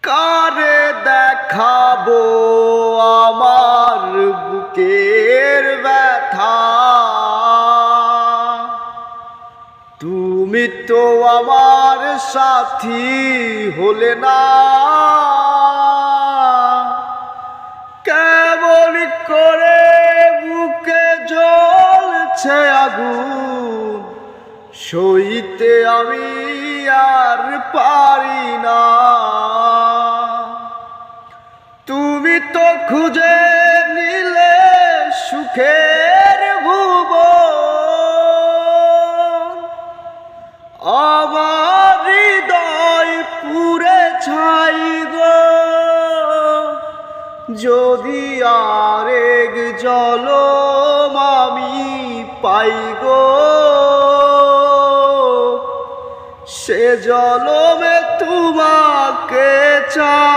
কারে দেখাবো আমার বুকের ব্যথা? তুমি তো আমার সাথী হলে না, কেমন করে বুকে জ্বলছে আগুন, সইতে আমি আর পারি না। তুমি তো খুঁজে নিলে সুখের ভুবন, আমার হৃদয় পুড়ে ছাই গো। যদি আরেক জনম আমি পাই গো, সে জনমে তোমাকে চাই।